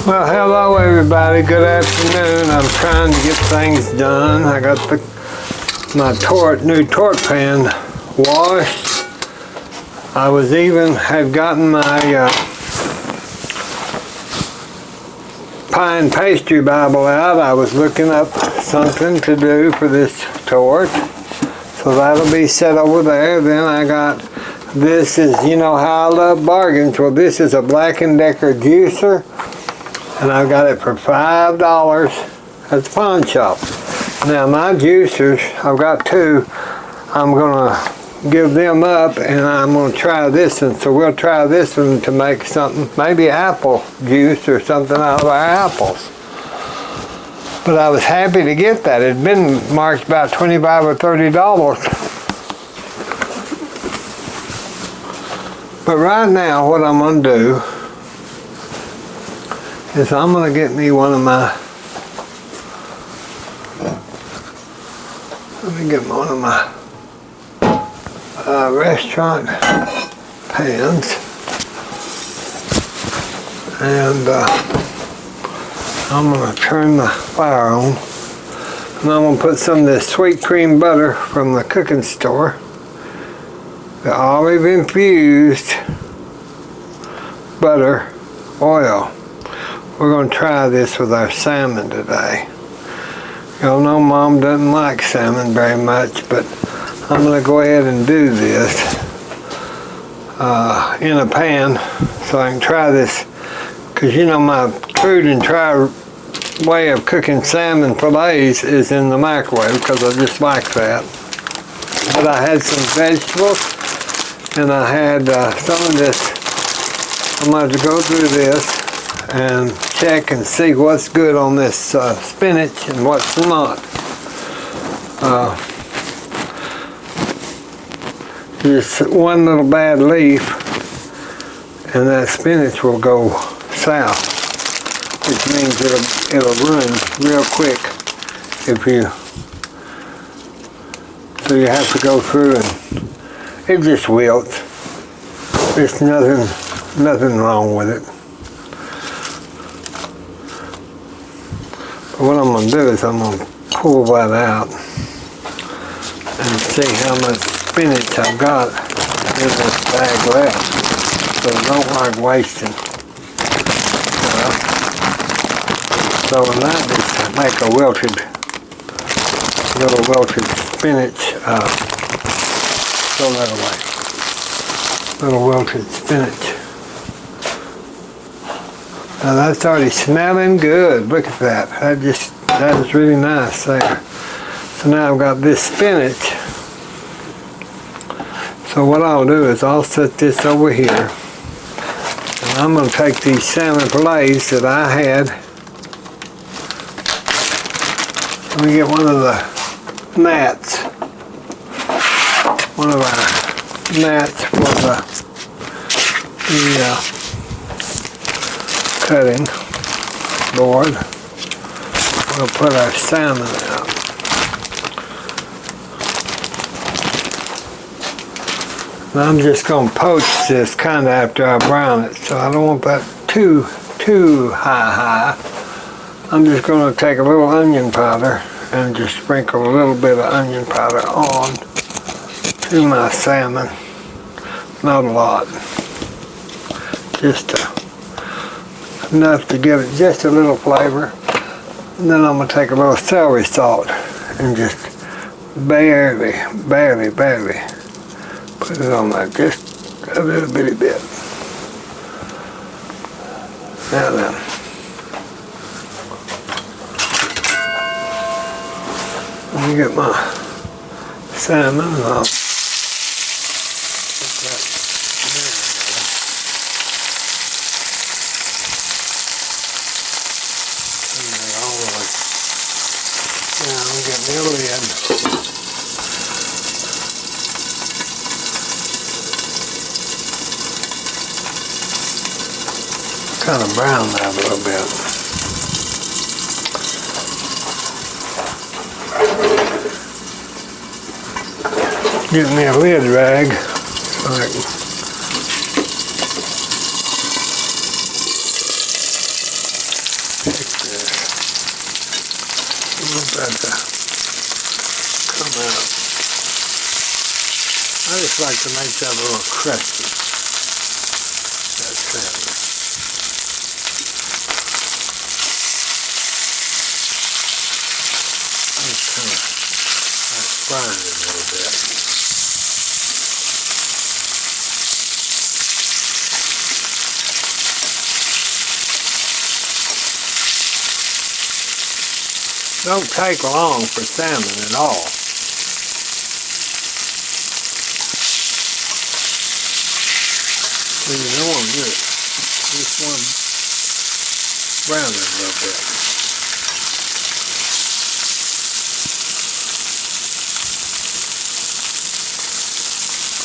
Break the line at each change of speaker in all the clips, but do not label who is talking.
Well, hello everybody. Good afternoon. I'm trying to get things done. I got my new torte pan washed. I had gotten my pine pastry Bible out. I was looking up something to do for this torte, so that'll be set over there. Then I got this is, you know how I love bargains. Well, this is a Black & Decker juicer. And I got it for $5 at the pawn shop. Now my juicers, I've got two. I'm gonna give them up and I'm gonna try this one. So we'll try this one to make something, maybe apple juice or something out of our apples. But I was happy to get that. It'd been marked about $25 or $30. But right now what I'm gonna do is I'm going to get me one of my, restaurant pans, and I'm going to turn the fire on, and I'm going to put some of this sweet cream butter from the cooking store, the olive infused butter oil. We're going to try this with our salmon today. Y'all know Mom doesn't like salmon very much, but I'm going to go ahead and do this in a pan so I can try this, because you know my crude and try way of cooking salmon fillets is in the microwave because I just like that. But I had some vegetables and I had some of this. I'm going to go through this and check and see what's good on this spinach and what's not. Just one little bad leaf and that spinach will go south, which means it'll run real quick so you have to go through and it just wilts. There's nothing wrong with it. What I'm going to do is I'm going to pull that out and see how much spinach I've got in this bag left. So I don't like wasting. So that is to make a little wilted spinach. Throw that away. Little wilted spinach. Now that's already smelling good. Look at that. That is really nice there. So now I've got this spinach. So what I'll do is I'll set this over here. And I'm going to take these salmon fillets that I had. Let me get one of the mats. One of our mats for the cutting board. We'll put our salmon out. And I'm just going to poach this kind of after I brown it, so I don't want that too high. I'm just going to take a little onion powder and just sprinkle a little bit of onion powder on to my salmon. Not a lot. Just enough to give it just a little flavor. And then I'm going to take a little celery salt and just barely put it on like just a little bitty bit. Now then. Let me get my salmon and I'll put that there. Now get me a lid. Kind of brown that a little bit. Get me a lid rag so I can that to come out. I just like to make that a little crusty. That salmon. I'm just kind of frying it a little bit. Don't take long for salmon at all. So you don't want to do it. Just want to brown it a little bit.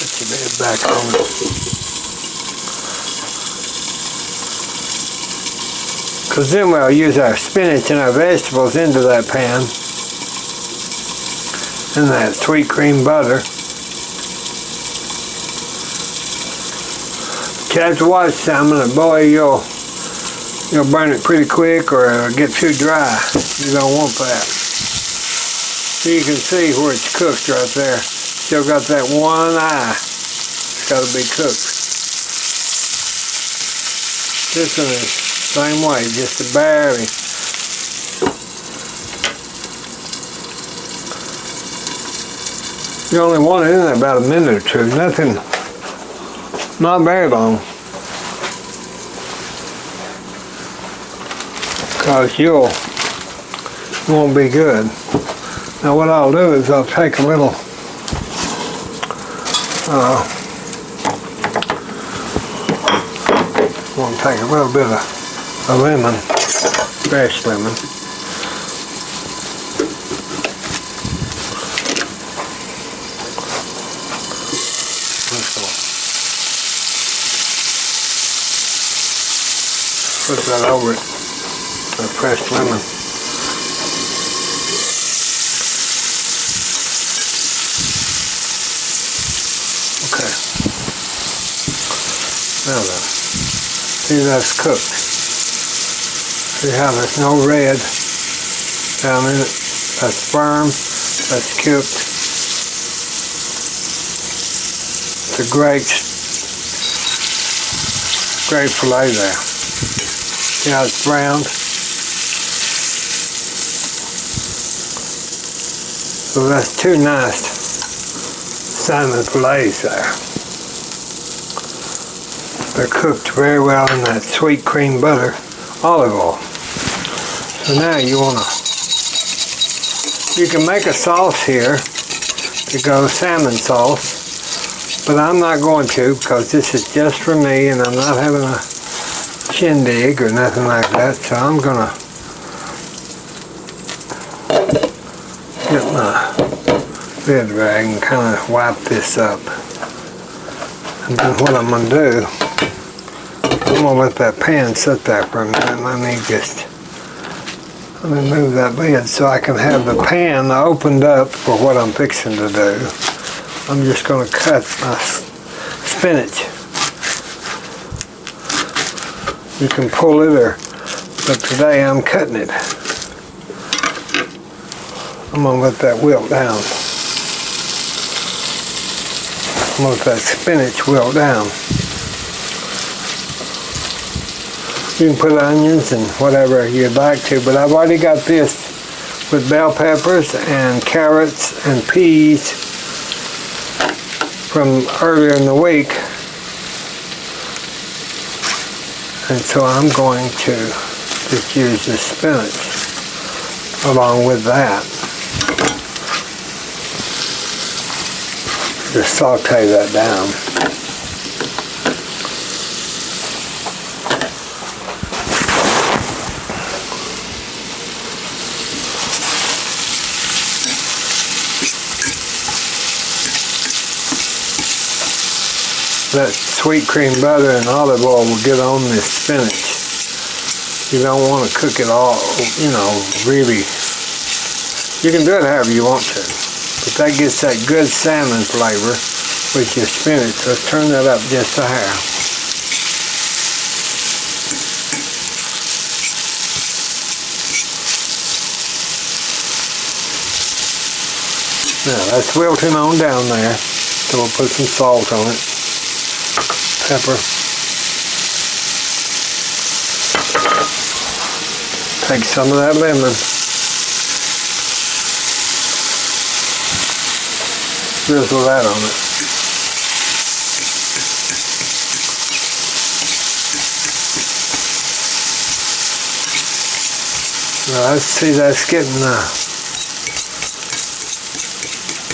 Put your lid back on it. Because then we'll use our spinach and our vegetables into that pan and that sweet cream butter. But you have to watch salmon, and boy, you'll burn it pretty quick or it'll get too dry. You don't want that. So you can see where it's cooked right there. Still got that one eye. It's got to be cooked. This one is same way, just barely. You only want it in there about a minute or two. Nothing, not very long. Because you won't be good. Now what I'll do is I'll take a little I'm going to take a little bit of a lemon, fresh lemon. Put that over it, the fresh lemon. Okay. Now then, see, that's cooked. See how there's no red down in it. That's firm, that's cooked. It's a great fillet there. See how it's browned? So that's two nice salmon fillets there. They're cooked very well in that sweet cream butter, olive oil. So now you can make a sauce here to go salmon sauce, but I'm not going to because this is just for me and I'm not having a shindig or nothing like that. So I'm gonna get my lid rag and kind of wipe this up. And then what I'm gonna do, I'm going to let that pan sit there for a minute. Let me move that lid so I can have the pan opened up for what I'm fixing to do. I'm just going to cut my spinach. You can pull it but today I'm cutting it. I'm going to let that wilt down. I'm going to let that spinach wilt down. You can put onions and whatever you'd like to, but I've already got this with bell peppers and carrots and peas from earlier in the week. And so I'm going to just use the spinach along with that. Just saute that down. That sweet cream butter and olive oil will get on this spinach. You don't want to cook it all, really. You can do it however you want to, but that gets that good salmon flavor with your spinach. Let's turn that up just a hair. Now that's wilting on down there. So we'll put some salt on it. Pepper. Take some of that lemon. Drizzle that on it. Now let's see, that's getting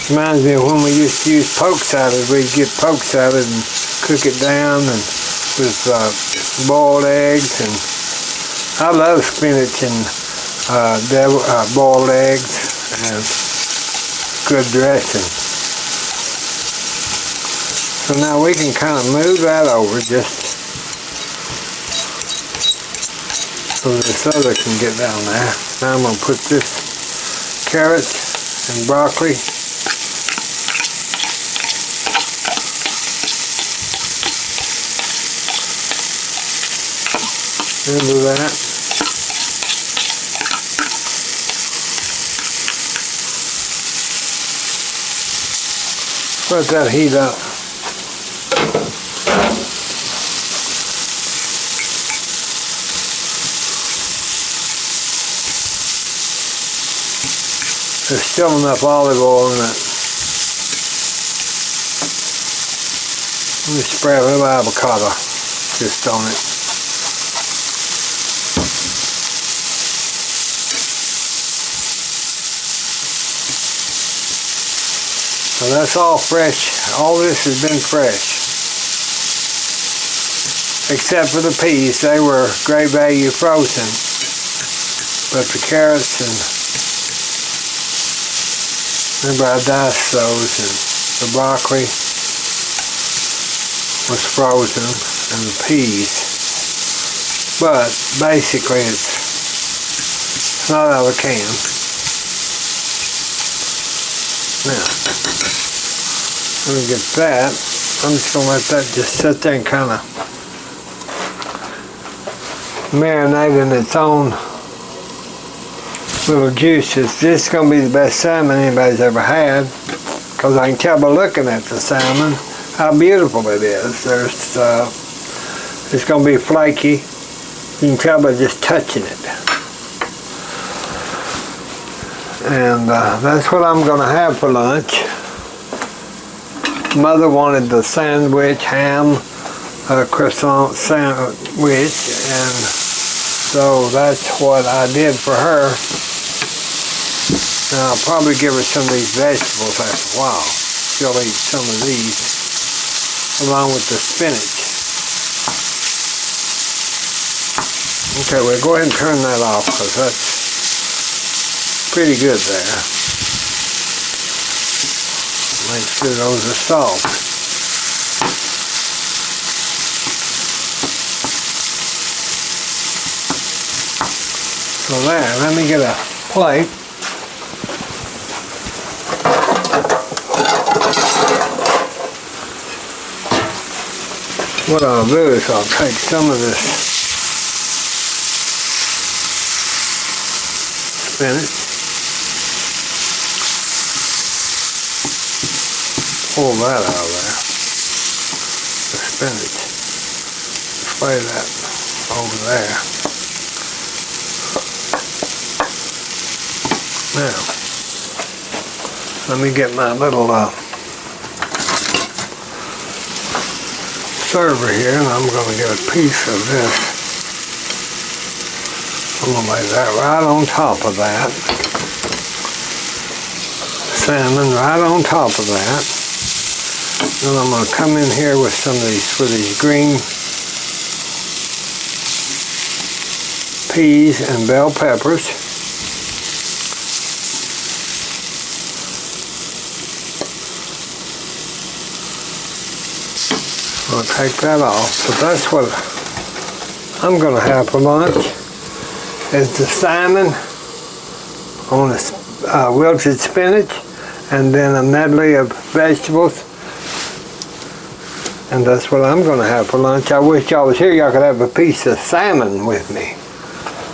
reminds me of when we used to use poke salad. We'd get poke salad and cook it down and with boiled eggs, and I love spinach and boiled eggs and good dressing. So now we can kind of move that over just so this other can get down there. Now I'm going to put this carrots and broccoli into that. Let that heat up. There's still enough olive oil in it. Let me spray a little avocado just on it. So that's all fresh. All this has been fresh. Except for the peas. They were great value frozen. But the carrots and remember I diced those, and the broccoli was frozen and the peas. But basically it's not out of the can. Now, let me get that. I'm just going to let that just sit there and kind of marinate in its own little juices. This is going to be the best salmon anybody's ever had, because I can tell by looking at the salmon how beautiful it is. It's going to be flaky. You can tell by just touching it. And that's what I'm going to have for lunch. Mother wanted the sandwich, ham, croissant sandwich, and so that's what I did for her. And I'll probably give her some of these vegetables after a while. She'll eat some of these along with the spinach. Okay, well, go ahead and turn that off, because that's pretty good there. Make sure those are soft. So there, let me get a plate. What I'll do is I'll take some of this spinach, pull that out of there, the spinach, spray that over there. Now, let me get my little server here, and I'm going to get a piece of this. I'm going to lay that right on top of that. Salmon right on top of that. Then I'm going to come in here with some of these, with these green peas and bell peppers. I'll take that off. But that's what I'm going to have for lunch, is the salmon on the wilted spinach, and then a medley of vegetables. And that's what I'm going to have for lunch. I wish y'all was here. Y'all could have a piece of salmon with me.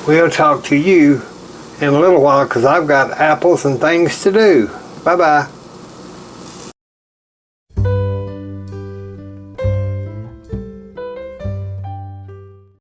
We'll talk to you in a little while, because I've got apples and things to do. Bye-bye.